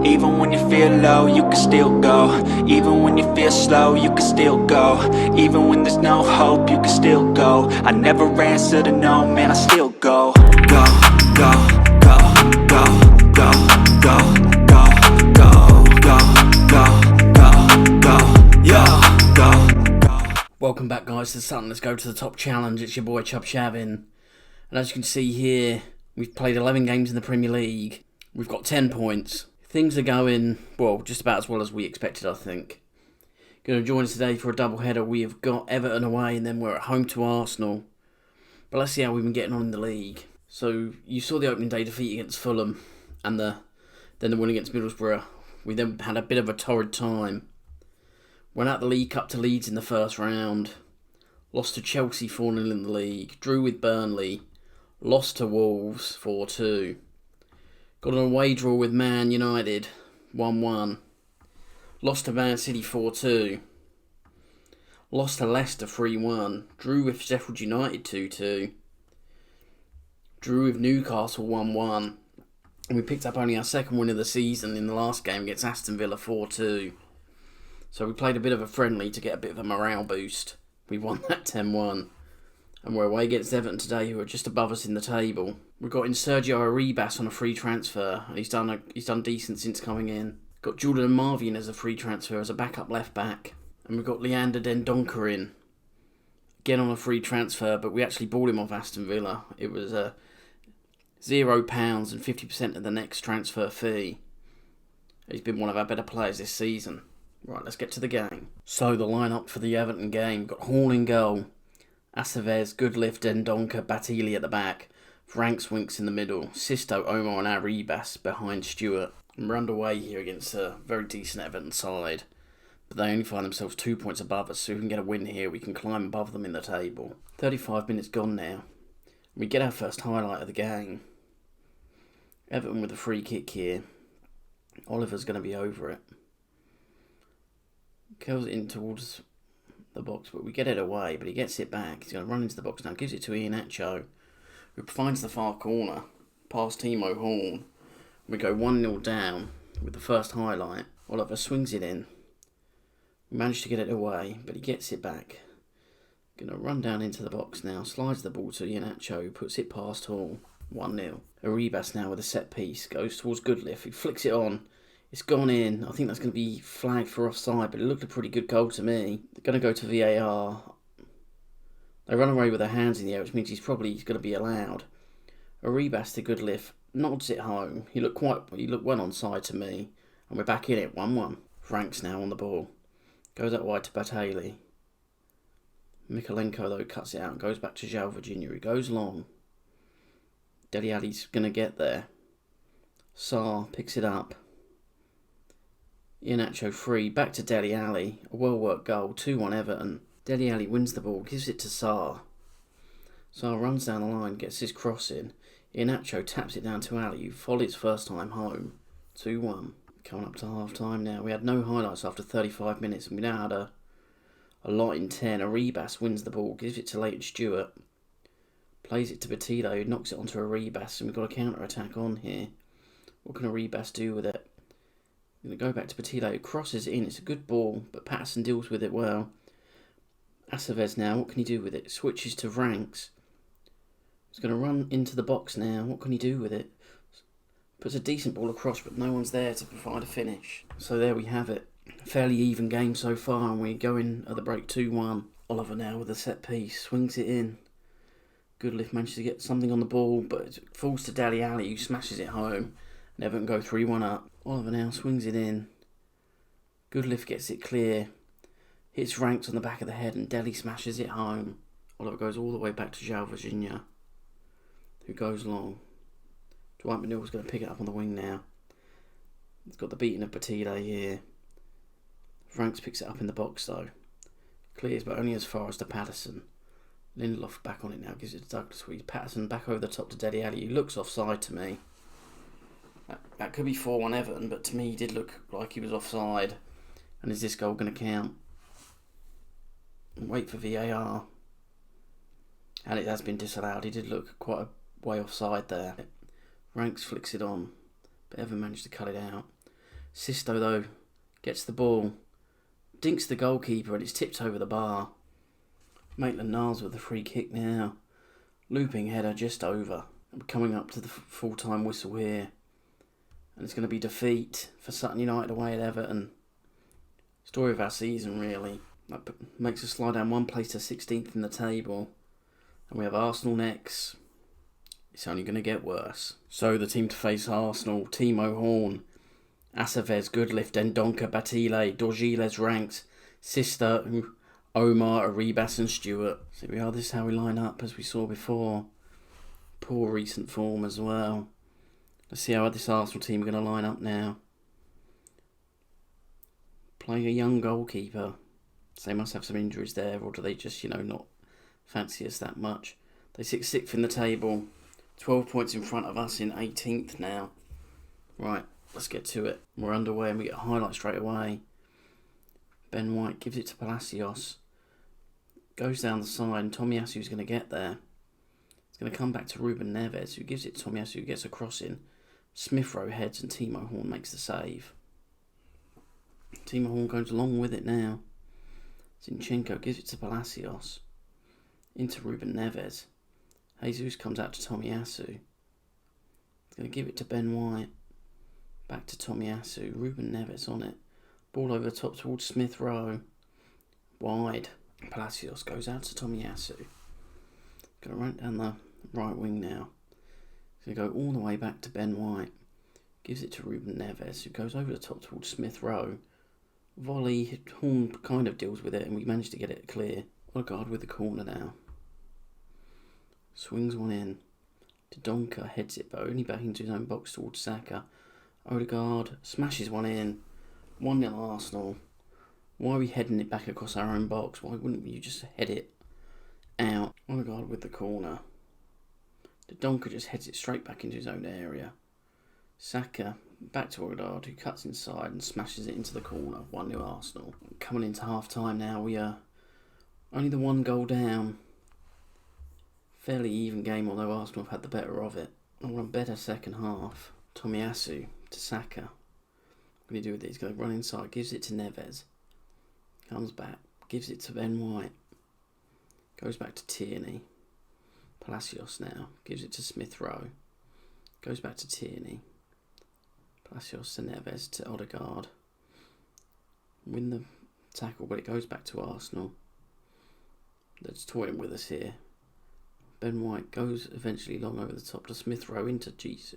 Even when you feel low, you can still go. Even when you feel slow, you can still go. Even when there's no hope, you can still go. I never answer to no, man, I still go. Go, go, go, go, go, go, go, go, go, go, go, go, yo, go. Welcome back, guys, to Sutton. Let's go to the top challenge. It's your boy Chub Shavin. And as you can see here, we've played 11 games in the Premier League. We've got 10 points. Things are going, well, just about as well as we expected, I think. Going to join us today for a double header. We have got Everton away and then we're at home to Arsenal. But let's see how we've been getting on in the league. So you saw the opening day defeat against Fulham and then the win against Middlesbrough. We then had a bit of a torrid time. Went out the League Cup to Leeds in the first round. Lost to Chelsea 4-0 in the league. Drew with Burnley. Lost to Wolves 4-2. Got an away draw with Man United 1-1. Lost to Man City 4-2. Lost to Leicester 3-1. Drew with Sheffield United 2-2. Drew with Newcastle 1-1. And we picked up only our second win of the season in the last game against Aston Villa 4-2. So we played a bit of a friendly to get a bit of a morale boost. We won that 10-1. And we're away against Everton today, who are just above us in the table. We've got in Sergio Arribas on a free transfer. And he's done decent since coming in. Got Jordan and Marvin as a free transfer as a backup left back. And we've got Leander Dendoncker in. Again on a free transfer, but we actually bought him off Aston Villa. It was £0 and 50% of the next transfer fee. He's been one of our better players this season. Right, let's get to the game. So the lineup for the Everton game. Got Hall in goal. Aceves, Goodlift, Dendoncker, Batili at the back. Franks, Winks in the middle. Sisto, Omar and Arribas behind Stewart. And we're underway here against a very decent Everton side. But they only find themselves 2 points above us, so if we can get a win here, we can climb above them in the table. 35 minutes gone now. We get our first highlight of the game. Everton with a free kick here. Oliver's going to be over it. Curls it in towards the box, but we get it away, but he gets it back. He's going to run into the box now, gives it to Iheanacho, who finds the far corner, past Timo Horn. We go 1-0 down with the first highlight. Oliver swings it in. We manage to get it away, but he gets it back. Going to run down into the box now, slides the ball to Iheanacho, who puts it past Hall. 1-0. Arribas now with a set piece, goes towards Goodlift, he flicks it on. It's gone in. I think that's going to be flagged for offside, but it looked a pretty good goal to me. They're going to go to VAR. They run away with their hands in the air, which means he's probably going to be allowed. Arribas to Goodlift, nods it home. He looked well onside to me, and we're back in it, 1-1. Franks now on the ball. Goes out wide to Batali. Mikolenko, though, cuts it out and goes back to João Virginia. He goes long. Dele Alli's going to get there. Sarr picks it up. Iheanacho free, back to Dele Alli. A well-worked goal, 2-1 Everton. Dele Alli wins the ball, gives it to Sarr. Sarr runs down the line, gets his cross in. Iheanacho taps it down to Alli, who volleys first time home. 2-1. Coming up to half-time now. We had no highlights after 35 minutes, and we now had a lot in 10. Arribas wins the ball, gives it to Leighton Stewart. Plays it to Batilo, who knocks it onto Arribas, and we've got a counter-attack on here. What can Arribas do with it? I'm going to go back to Batilo, who crosses it in. It's a good ball, but Patterson deals with it well. Aceves now, what can he do with it? Switches to Franks. He's going to run into the box now. What can he do with it? Puts a decent ball across, but no one's there to provide a finish. So there we have it. Fairly even game so far, and we go in at the break 2-1. Oliver now with a set piece, swings it in. Goodlift manages to get something on the ball, but it falls to Dele Alli, who smashes it home. And Everton go 3-1 up. Oliver now swings it in. Goodlift gets it clear. Hits Franks on the back of the head, and Dele smashes it home. Oliver goes all the way back to João Virginia, who goes long. Dwight McNeil's going to pick it up on the wing now. He's got the beating of Batile here. Franks picks it up in the box though. Clears, but only as far as to Patterson. Lindelof back on it now, gives it to Douglas. Patterson back over the top to Dele Alli, who looks offside to me. That could be 4-1 Everton, but to me he did look like he was offside. And is this goal going to count? Wait for VAR. And it has been disallowed. He did look quite a way offside there. Franks flicks it on, but Everton managed to cut it out. Sisto, though, gets the ball, dinks the goalkeeper, and it's tipped over the bar. Maitland-Niles with the free kick now. Looping header just over. We're coming up to the full-time whistle here. And it's going to be defeat for Sutton United away at Everton. Story of our season, really. That makes us slide down one place to 16th in the table. And we have Arsenal next. It's only going to get worse. So the team to face Arsenal: Timo Horn, Aceves, Goodlift, Ndonka, Batile, Dorgiles, Ranks, Sister, Omar, Arribas and Stewart. So we are. This is how we line up, as we saw before. Poor recent form as well. Let's see how this Arsenal team are going to line up now. Playing a young goalkeeper. So they must have some injuries there, or do they just, not fancy us that much? They sit 6th in the table, 12 points in front of us in 18th now. Right, let's get to it. We're underway and we get a highlight straight away. Ben White gives it to Palacios. Goes down the side and Tomiyasu's going to get there. It's going to come back to Ruben Neves, who gives it to Tomiyasu, who gets a cross in. Smith Rowe heads and Timo Horn makes the save. Timo Horn goes along with it now. Zinchenko gives it to Palacios. Into Ruben Neves. Jesus comes out to Tomiyasu. He's going to give it to Ben White. Back to Tomiyasu. Ruben Neves on it. Ball over the top towards Smith Rowe. Wide. Palacios goes out to Tomiyasu. Going to run down the right wing now. He's going to go all the way back to Ben White. Gives it to Ruben Neves, who goes over the top towards Smith Rowe. Volley. Horn kind of deals with it, and we managed to get it clear. Odegaard with the corner now. Swings one in. Dodonka heads it, but only back into his own box towards Saka. Odegaard smashes one in. 1-0 Arsenal. Why are we heading it back across our own box? Why wouldn't you just head it out? Odegaard with the corner. Dodonka just heads it straight back into his own area. Saka back to Odegaard, who cuts inside and smashes it into the corner. 1-0 Arsenal. Coming into half time now, we are only the 1 goal down. Fairly even game, although Arsenal have had the better of it. I want a better second half. Tomiyasu to Saka. What can he do with it? He's going to run inside, gives it to Neves. Comes back, gives it to Ben White. Goes back to Tierney. Palacios now, gives it to Smith Rowe. Goes back to Tierney. Palacios to Neves to Odegaard. Win the tackle, but it goes back to Arsenal. That's toying with us here. Ben White goes eventually long over the top to Smith Rowe into Jesus,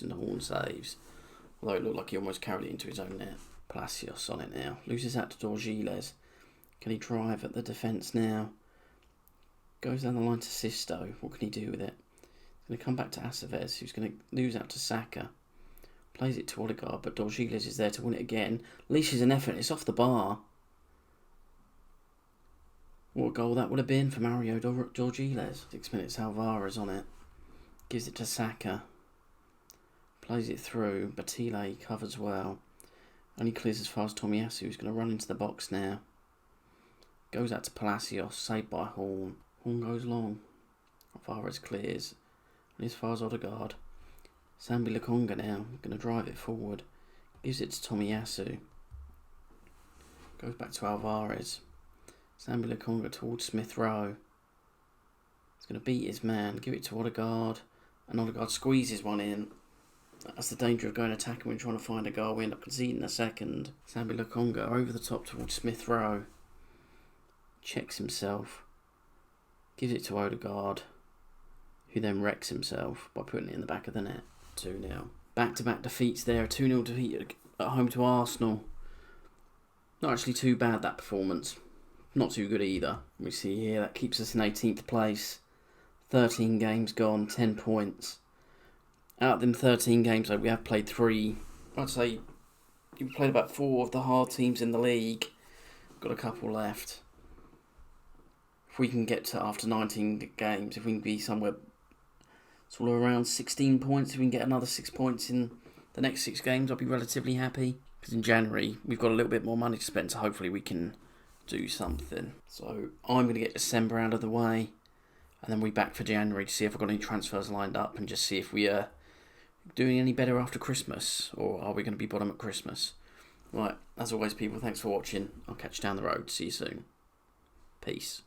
and the Horn saves. Although it looked like he almost carried it into his own net. Palacios on it now. Loses out to Dorgiles. Can he drive at the defence now? Goes down the line to Sisto. What can he do with it? He's going to come back to Aceves, who's going to lose out to Saka. Plays it to Odegaard, but Dorgiles is there to win it again. Leashes an effort. It's off the bar. What a goal that would have been for Mario Dorgiles. 6 minutes, Alvarez on it. Gives it to Saka. Plays it through. Batile covers well. Only clears as far as Tomiyasu, who's going to run into the box now. Goes out to Palacios, saved by Horn. Horn goes long. Alvarez clears. And as far as Odegaard. Sambi Lokonga now, going to drive it forward. Gives it to Tomiyasu. Goes back to Alvarez. Sambi Lokonga towards Smith Rowe. He's going to beat his man. Give it to Odegaard. And Odegaard squeezes one in. That's the danger of going attacking when trying to find a goal. We end up conceding a second. Sambi Lokonga over the top towards Smith Rowe. Checks himself. Gives it to Odegaard, who then wrecks himself by putting it in the back of the net. 2-0. Back-to-back defeats there. 2-0 defeat at home to Arsenal. Not actually too bad, that performance. Not too good either. We see here that keeps us in 18th place. 13 games gone, 10 points. Out of them 13 games, though, we have played 3. I'd say we've played about 4 of the hard teams in the league. Got a couple left. If we can get to, after 19 games, if we can be somewhere sort of around 16 points, if we can get another 6 points in the next 6 games, I'll be relatively happy. Because in January, we've got a little bit more money to spend, so hopefully we can do something. So I'm going to get December out of the way, and then we'll be back for January to see if I've got any transfers lined up, and just see if we doing any better after Christmas, or are we going to be bottom at Christmas? Right, as always, people, thanks for watching. I'll catch you down the road. See you soon. Peace.